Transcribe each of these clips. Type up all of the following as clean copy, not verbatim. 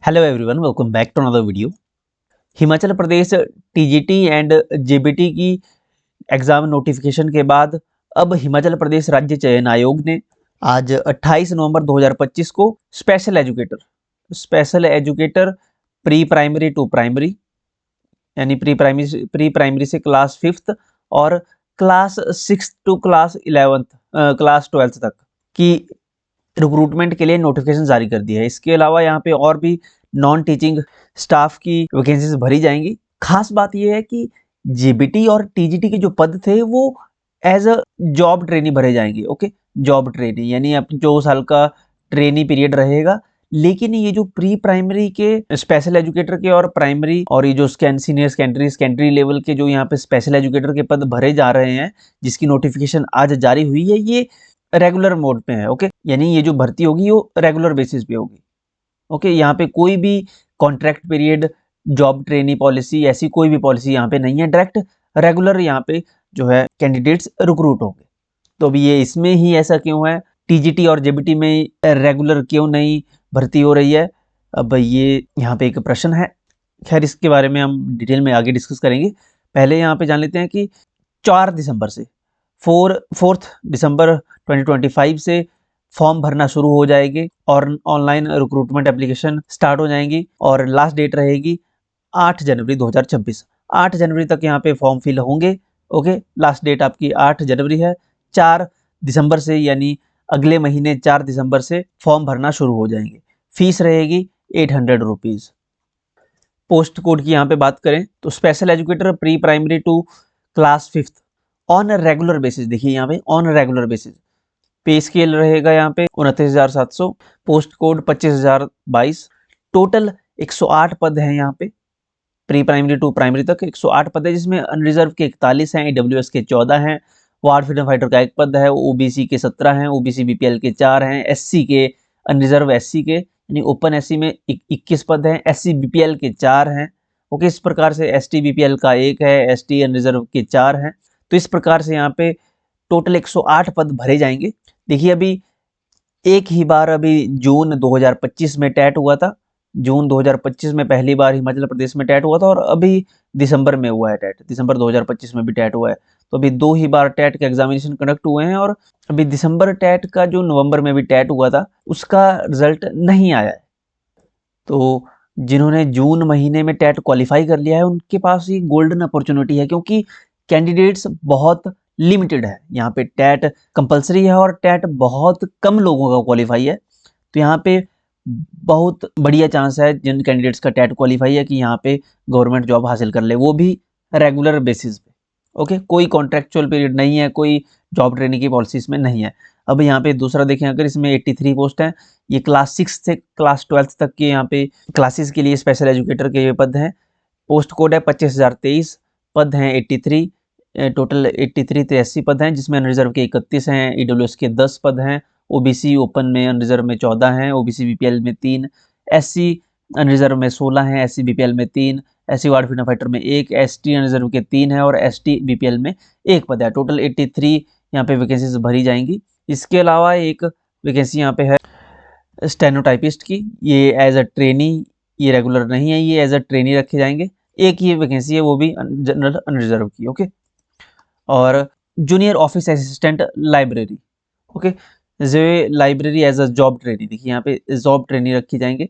Hello everyone, welcome back to another video. Himachal Pradesh TGT and JBT की exam notification के बाद अब हिमाचल प्रदेश राज्य चयन आयोग ने आज 28 नवंबर 2025 को special educator pre primary to primary यानी प्री प्राइमरी से क्लास 5th और क्लास 6 टू क्लास 12th तक की रिक्रूटमेंट के लिए नोटिफिकेशन जारी कर दिया है। इसके अलावा यहाँ पे और भी नॉन टीचिंग स्टाफ की वैकेंसीज भरी जाएंगी। खास बात यह है कि जेबीटी और टीजीटी के जो पद थे वो एज अ जॉब ट्रेनी भरे जाएंगे। ओके, जॉब ट्रेनी यानी अब 2 साल का ट्रेनी पीरियड रहेगा। लेकिन ये जो प्री प्राइमरी के स्पेशल एजुकेटर के और प्राइमरी और ये जो सीनियर सेकेंडरी लेवल के जो यहाँ पे स्पेशल एजुकेटर के पद भरे जा रहे हैं, जिसकी नोटिफिकेशन आज जारी हुई है, ये रेगुलर मोड पे है। ओके, यानी ये जो भर्ती होगी वो रेगुलर बेसिस पे होगी। ओके, यहाँ पे कोई भी contract period, job trainee policy, ऐसी कोई भी पॉलिसी यहाँ पे नहीं है। डायरेक्ट रेगुलर यहाँ पे जो है कैंडिडेट्स रिक्रूट होंगे। तो अभी ये इसमें ही ऐसा क्यों है, टीजीटी और जेबीटी में रेगुलर क्यों नहीं भर्ती हो रही है, अब ये यहाँ पे एक प्रश्न है। खैर, इसके बारे में हम डिटेल में आगे डिस्कस करेंगे। पहले यहाँ पे जान लेते हैं कि 4 दिसंबर से 4 दिसंबर 2025 से फॉर्म भरना शुरू हो जाएंगे और ऑनलाइन रिक्रूटमेंट एप्लीकेशन स्टार्ट हो जाएंगी और लास्ट डेट रहेगी 8 जनवरी 2026। 8 जनवरी तक यहाँ पे फॉर्म फिल होंगे। ओके, लास्ट डेट आपकी 8 जनवरी है। 4 दिसंबर से यानी अगले महीने 4 दिसंबर से फॉर्म भरना शुरू हो जाएंगे। फीस रहेगी 800 रुपीज़। पोस्ट कोड की यहाँ पे बात करें तो special educator pre primary to class 5th on regular basis, देखिए यहाँ पे on regular basis pay scale रहेगा यहाँ पे 29,700, पोस्ट कोड 25,022। टोटल 108 पद हैं यहाँ पे। प्री प्राइमरी टू प्राइमरी तक 108 पद है, जिसमें अनरिजर्व के 41 हैं, ईडब्ल्यूएस के 14 हैं, वार्ड फ्रीडम फाइटर का 1 पद है, ओबीसी के 17 हैं, ओबीसी बीपीएल के 4 हैं, एससी के अनरिजर्व एससी के यानी ओपन एससी में 21 पद हैं, एससी बीपीएल के 4 हैं। ओके, इस प्रकार से एसटी बीपीएल का 1 है, एसटी अनरिजर्व के 4 हैं। तो इस प्रकार से यहाँ पे टोटल 108 पद भरे जाएंगे। देखिए, अभी एक ही बार अभी जून 2025 में टैट हुआ था। जून 2025 में पहली बार हिमाचल प्रदेश में टैट हुआ था और अभी दिसंबर में हुआ है टैट। दिसंबर 2025 में भी टैट हुआ है। तो अभी 2 ही बार टैट के एग्जामिनेशन कंडक्ट हुए हैं और अभी दिसंबर टैट का जो नवंबर में भी टैट हुआ था उसका रिजल्ट नहीं आया है। तो जिन्होंने जून महीने में टैट क्वालिफाई कर लिया है उनके पास ये गोल्डन अपॉर्चुनिटी है, क्योंकि कैंडिडेट्स बहुत लिमिटेड है। यहाँ पे टैट कंपलसरी है और टैट बहुत कम लोगों का क्वालिफाई है। तो यहाँ पे बहुत बढ़िया चांस है जिन कैंडिडेट्स का टैट क्वालिफाई है कि यहाँ पे गवर्नमेंट जॉब हासिल कर ले, वो भी रेगुलर बेसिस पे। ओके, कोई कॉन्ट्रेक्चुअल पीरियड नहीं है, कोई जॉब ट्रेनिंग की पॉलिसी इसमें नहीं है। अब यहाँ पे दूसरा देखें, अगर इसमें 83 पोस्ट हैं, ये क्लास 6 से क्लास 12th तक के यहाँ पे क्लासेस के लिए स्पेशल एजुकेटर के ये पद हैं। पोस्ट कोड है 25,023, पद हैं 83, टोटल 83 पद हैं, जिसमें अनरिजर्व के 31 हैं, ईडब्ल्यूएस के 10 पद हैं, ओबीसी ओपन में अनरिजर्व में 14 हैं, ओबीसी बीपीएल में 3, एससी अनरिजर्व में 16 हैं, एससी बीपीएल में 3, एससी वार्ड फ्रीडम फाइटर में 1, एसटी अनरिजर्व के 3 है और एसटी बीपीएल में 1 पद है। टोटल 83 यहाँ पे वैकेंसीज भरी जाएंगी। इसके अलावा एक वैकेंसी यहाँ पे है स्टेनोटाइपिस्ट की, ये एज अ ट्रेनी, ये रेगुलर नहीं है, ये एज अ ट्रेनी रखे जाएंगे। एक ये वैकेंसी है, वो भी जनरल अनरिजर्व की। ओके, और junior office assistant library. Okay, जो library as a job trainee, देखिए यहाँ पे जॉब ट्रेनी रखी जाएंगे।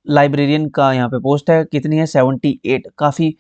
लाइब्रेरियन का यहाँ पे पोस्ट है, कितनी है 78, काफ़ी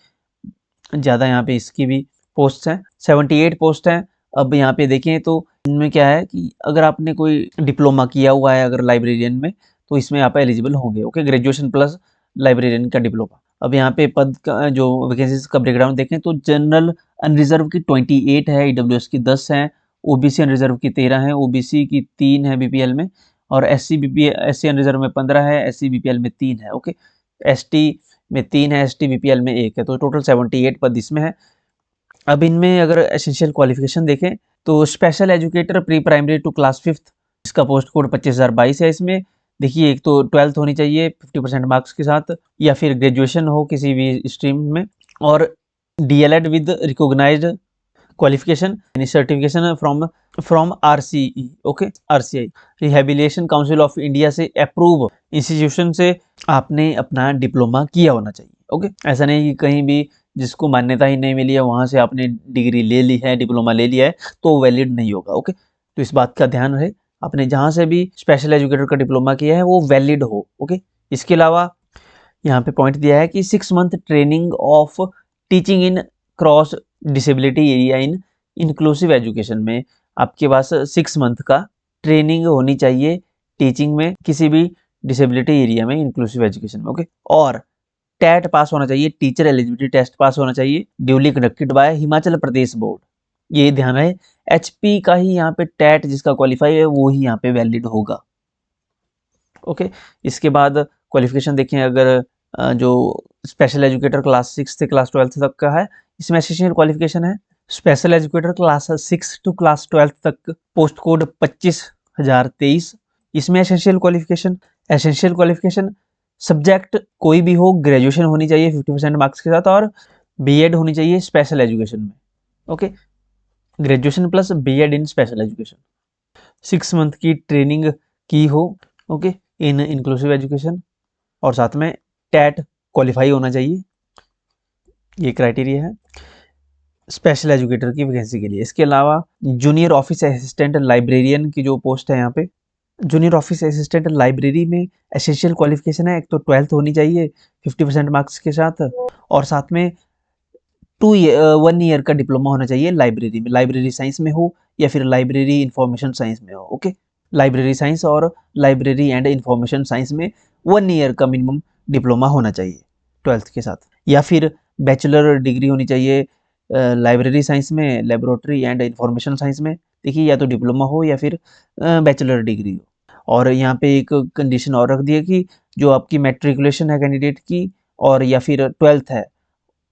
ज़्यादा यहाँ पे इसकी भी पोस्ट हैं, 78 पोस्ट हैं। अब यहाँ पे देखें तो इनमें क्या है कि अगर आपने कोई डिप्लोमा किया हुआ है अगर लाइब्रेरियन में, तो इसमें आप एलिजिबल होंगे। ओके, ग्रेजुएशन प्लस लाइब्रेरियन का डिप्लोमा। अब यहाँ पे पद का जो वैकेंसीज का ब्रेकडाउन देखें तो जनरल अनरिजर्व की 28 है, ईडब्ल्यूएस की 10 हैं, ओबीसी अनरिजर्व की 13 है, ओबीसी की 3 है बीपीएल में, और एससी अनरिजर्व में 15 है, एससी बीपीएल में 3 है। ओके, एसटी में 3 है, एसटी बीपीएल में 1 है, तो टोटल 78 पद इसमें है। अब इनमें अगर एसेंशियल क्वालिफिकेशन देखें तो special educator pre primary to class 5th, इसका पोस्ट कोड 25,022 है। इसमें देखिए, एक तो 12th होनी चाहिए 50% मार्क्स के साथ, या फिर ग्रेजुएशन हो किसी भी स्ट्रीम में, और डीएलएड विद रिकॉग्नाइज्ड क्वालिफिकेशन यानी certification from RCE, okay, RCI rehabilitation council of India से अप्रूव इंस्टीट्यूशन से आपने अपना डिप्लोमा किया होना चाहिए। ओके, ऐसा नहीं कि कहीं भी जिसको मान्यता ही नहीं मिली है वहां से आपने डिग्री ले ली है, डिप्लोमा ले लिया है तो वैलिड नहीं होगा। ओके, तो इस बात का ध्यान रहे, आपने जहां से भी स्पेशल एजुकेटर का डिप्लोमा किया है वो वैलिड हो। ओके, इसके अलावा यहाँ पे पॉइंट दिया है कि 6 month training of teaching in cross disability area in inclusive education में आपके पास 6 मंथ का ट्रेनिंग होनी चाहिए टीचिंग में किसी भी डिसेबिलिटी एरिया में इंक्लूसिव एजुकेशन में। ओके, और टेट पास होना चाहिए, टीचर एलिजिबिलिटी टेस्ट पास होना चाहिए, duly conducted by Himachal Pradesh board. ये ध्यान है, एचपी का ही यहाँ पे टेट जिसका क्वालिफाई है वो ही यहाँ पे वैलिड होगा। ओके, इसके बाद क्वालिफिकेशन देखें, अगर जो स्पेशल एजुकेटर क्लास 6 से क्लास 12 तक का है, इसमें एसेंशियल क्वालिफिकेशन है special educator class 6 to class 12 तक, पोस्ट कोड 25,023। इसमें एसेंशियल क्वालिफिकेशन सब्जेक्ट कोई भी हो, ग्रेजुएशन होनी चाहिए 50% मार्क्स के साथ, और बीएड होनी चाहिए स्पेशल एजुकेशन में। ओके, ग्रेजुएशन प्लस बीएड इन स्पेशल एजुकेशन, 6 मंथ की ट्रेनिंग की हो, ओके, इन इंक्लूसिव एजुकेशन, और साथ में टेट क्वालिफाई होना चाहिए। ये क्राइटेरिया है स्पेशल एजुकेटर की वैकेंसी के लिए। इसके अलावा जूनियर ऑफिस असिस्टेंट लाइब्रेरियन की जो पोस्ट है यहाँ पे, जूनियर ऑफिस असिस्टेंट लाइब्रेरी में एसेंशियल क्वालिफिकेशन है, एक तो 12th होनी चाहिए 50% मार्क्स के साथ, और साथ में 1 ईयर का डिप्लोमा होना चाहिए लाइब्रेरी में, लाइब्रेरी साइंस में हो या फिर लाइब्रेरी इंफॉर्मेशन साइंस में हो। ओके, लाइब्रेरी साइंस और लाइब्रेरी एंड इंफॉर्मेशन साइंस में 1 ईयर का मिनिमम डिप्लोमा होना चाहिए 12th के साथ, या फिर बैचलर डिग्री होनी चाहिए लाइब्रेरी साइंस में, लेबोरेटरी एंड इंफॉर्मेशन साइंस में। देखिए, या तो डिप्लोमा हो या फिर बैचलर डिग्री हो। और यहाँ पे एक कंडीशन और रख दी है कि जो आपकी मैट्रिकुलेशन है कैंडिडेट की, और या फिर 12th है,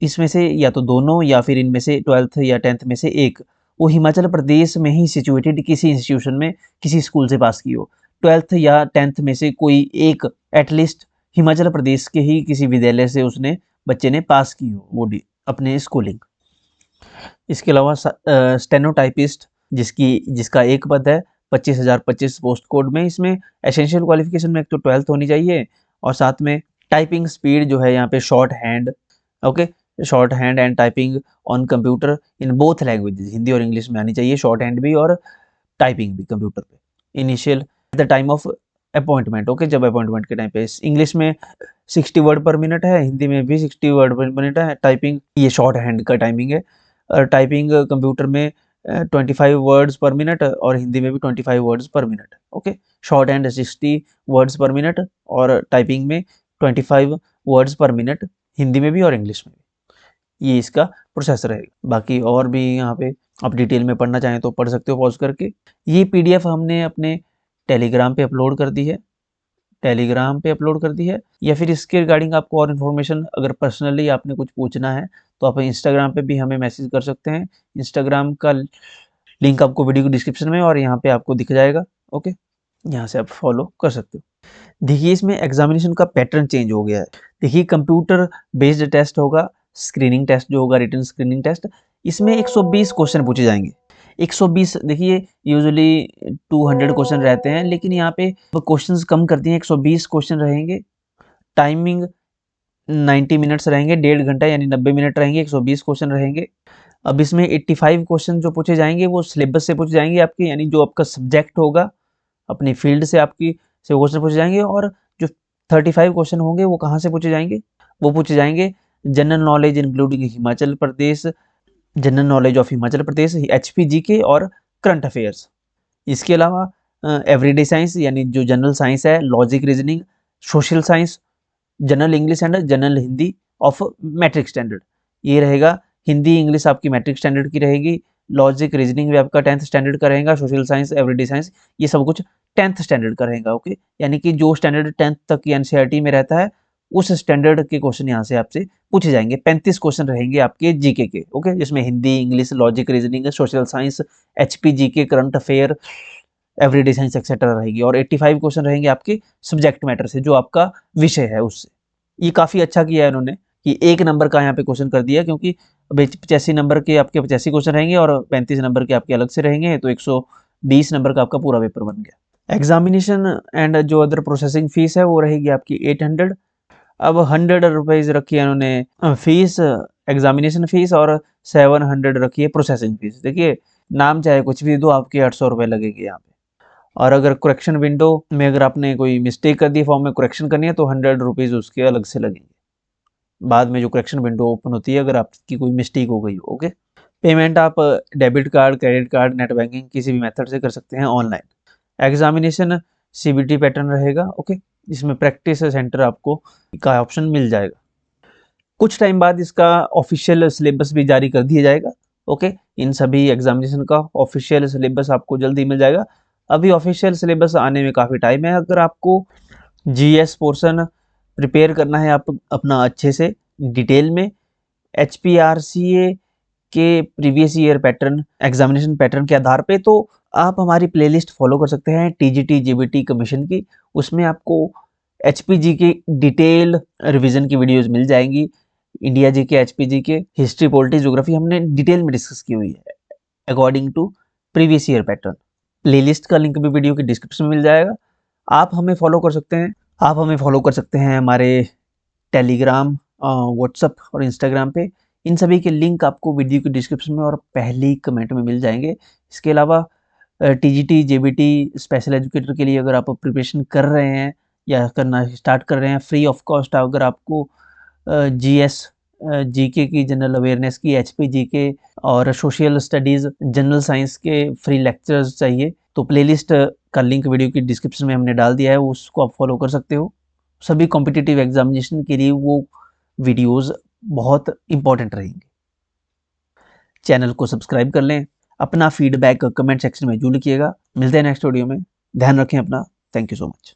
इसमें से या तो दोनों या फिर इनमें से 12th या 10th में से एक, वो हिमाचल प्रदेश में ही सिचुएटेड किसी इंस्टीट्यूशन में किसी स्कूल से पास की हो। 12th या 10th में से कोई एक एटलीस्ट हिमाचल प्रदेश के ही किसी विद्यालय से उसने बच्चे ने पास की हो वो अपने स्कूलिंग। इसके अलावा स्टेनोटाइपिस्ट जिसका एक पद है 25,025 पोस्ट कोड में, इसमें एसेंशियल क्वालिफिकेशन में एक तो 12th होनी चाहिए, और साथ में टाइपिंग स्पीड जो है यहाँ पे short hand, okay, short hand and typing on computer in both languages, Hindi और इंग्लिश में आनी चाहिए, शॉर्ट हैंड भी और टाइपिंग भी कंप्यूटर पे। Initial at the time of appointment, okay, जब अपॉइंटमेंट के टाइम पे इंग्लिश में 60 वर्ड पर मिनट है, हिंदी में भी 60 वर्ड पर मिनट है। टाइपिंग ये शॉर्ट हैंड का टाइमिंग है, और टाइपिंग कंप्यूटर में 25 वर्ड्स पर मिनट और हिंदी में भी 25 वर्ड्स पर minute. Okay, short hand 60 words पर मिनट और टाइपिंग में 25 वर्ड्स पर मिनट, हिंदी में भी और इंग्लिश में भी। ये इसका प्रोसेस रहेगा। बाकी और भी यहाँ पे आप डिटेल में पढ़ना चाहें तो पढ़ सकते हो पॉज करके। ये पीडीएफ हमने अपने टेलीग्राम पे अपलोड कर दी है, या फिर इसके रिगार्डिंग आपको और इन्फॉर्मेशन अगर पर्सनली आपने कुछ पूछना है तो आप इंस्टाग्राम पे भी हमें मैसेज कर सकते हैं। इंस्टाग्राम का लिंक आपको वीडियो की डिस्क्रिप्शन में और यहाँ पे आपको दिख जाएगा। ओके, यहाँ से आप फॉलो कर सकते हो। देखिए, इसमें एग्जामिनेशन का पैटर्न चेंज हो गया है। देखिए, कंप्यूटर बेस्ड टेस्ट होगा, स्क्रीनिंग टेस्ट जो होगा, रिटन स्क्रीनिंग टेस्ट, इसमें 120 क्वेश्चन पूछे जाएंगे। 120, देखिए यूजुअली 200 क्वेश्चन रहते हैं, लेकिन यहाँ पे क्वेश्चंस कम कर दिए, 120 क्वेश्चन रहेंगे। टाइमिंग 90 मिनट्स रहेंगे, 1.5 घंटा यानी 90 मिनट रहेंगे, 120 क्वेश्चन रहेंगे। अब इसमें 85 क्वेश्चन जो पूछे जाएंगे वो सिलेबस से पूछे जाएंगे आपके, यानी जो आपका सब्जेक्ट होगा अपनी फील्ड से आपकी से क्वेश्चन पूछे जाएंगे। और जो 35 क्वेश्चन होंगे वो कहाँ से पूछे जाएंगे, वो पूछे जाएंगे general knowledge including Himachal Pradesh, general knowledge of Himachal Pradesh, HPGK और करंट अफेयर्स। इसके अलावा एवरीडे साइंस यानी जो जनरल साइंस है, logic reasoning, social science, general English and general Hindi of matric standard, ये रहेगा। हिंदी इंग्लिश आपकी मैट्रिक स्टैंडर्ड की रहेगी, लॉजिक रीजनिंग भी आपका 10th स्टैंडर्ड का रहेगा, सोशल साइंस, एवरीडे साइंस, ये सब कुछ 10th स्टैंडर्ड का रहेगा। ओके, यानी कि जो स्टैंडर्ड 10th तक की एनसीईआरटी में रहता है उस स्टैंडर्ड के क्वेश्चन यहाँ से आपसे पूछे जाएंगे। 35 क्वेश्चन रहेंगे आपके जीके के, ओके, जिसमें Hindi, English, logic reasoning, social science, HPGK, current affair, everyday science etcetera रहेगी। और 85 क्वेश्चन रहेंगे आपके सब्जेक्ट मैटर से, जो आपका विषय है उससे। ये काफ़ी अच्छा किया है उन्होंने कि 1 नंबर का यहाँ पे क्वेश्चन कर दिया, क्योंकि 85 नंबर के आपके 85 क्वेश्चन रहेंगे और 35 नंबर के आपके अलग से रहेंगे, तो 120 नंबर का आपका पूरा पेपर बन गया। एग्जामिनेशन एंड जो अदर प्रोसेसिंग फीस है वो रहेगी आपकी 800। अब 100 रुपीज़ रखी है उन्होंने फीस, एग्जामिनेशन फीस, और 700 रखी है प्रोसेसिंग फीस। देखिए नाम चाहे कुछ भी दो, आपके 800 रुपये लगेंगे यहाँ पे। और अगर करेक्शन विंडो में अगर आपने कोई मिस्टेक कर दी, फॉर्म में करेक्शन करनी है, तो 100 रुपीज़ उसके अलग से लगेंगे बाद में जो करेक्शन विंडो ओपन होती है, अगर आपकी कोई मिस्टेक हो गई। ओके, पेमेंट आप debit card, credit card, net banking किसी भी मेथड से कर सकते हैं ऑनलाइन। एग्जामिनेशन सीबीटी पैटर्न रहेगा। ओके, जिसमें प्रैक्टिस सेंटर आपको का ऑप्शन मिल जाएगा। कुछ टाइम बाद इसका ऑफिशियल सिलेबस भी जारी कर दिया जाएगा। ओके, इन सभी एग्जामिनेशन का ऑफिशियल सिलेबस आपको जल्दी मिल जाएगा। अभी ऑफिशियल सिलेबस आने में काफ़ी टाइम है। अगर आपको जीएस पोर्शन प्रिपेयर करना है आप अपना अच्छे से डिटेल में, HPRCA के previous year pattern, examination pattern के आधार पे, तो आप हमारी प्लेलिस्ट फॉलो कर सकते हैं TGT JBT कमीशन की। उसमें आपको HPG के डिटेल रिवीजन की वीडियोस मिल जाएंगी। इंडिया जी के, HPG के, हिस्ट्री, पॉलिटिक्स, ज्योग्राफी हमने डिटेल में डिस्कस की हुई है according to previous year pattern. Playlist का लिंक भी वीडियो के डिस्क्रिप्शन में मिल जाएगा। आप हमें फॉलो कर सकते हैं। आप हमें फॉलो कर सकते हैं हमारे टेलीग्राम, व्हाट्सअप और इंस्टाग्राम पे। इन सभी के लिंक आपको वीडियो के डिस्क्रिप्शन में और पहली कमेंट में मिल जाएंगे। इसके अलावा TGT JBT स्पेशल एजुकेटर के लिए अगर आप प्रिपरेशन कर रहे हैं या करना स्टार्ट कर रहे हैं, फ्री ऑफ कॉस्ट अगर आपको GS GK की जनरल अवेयरनेस की, HPG के और सोशल स्टडीज़, जनरल साइंस के फ्री लेक्चर्स चाहिए, तो प्लेलिस्ट का लिंक वीडियो की डिस्क्रिप्शन में हमने डाल दिया है, उसको आप फॉलो कर सकते हो। सभी कॉम्पिटिटिव एग्जामिनेशन के लिए वो वीडियोस बहुत इंपॉर्टेंट रहेंगे। चैनल को सब्सक्राइब कर लें। अपना फीडबैक कमेंट सेक्शन में जरूर लिखिएगा। मिलते हैं नेक्स्ट वीडियो में। ध्यान रखें अपना। Thank you so much.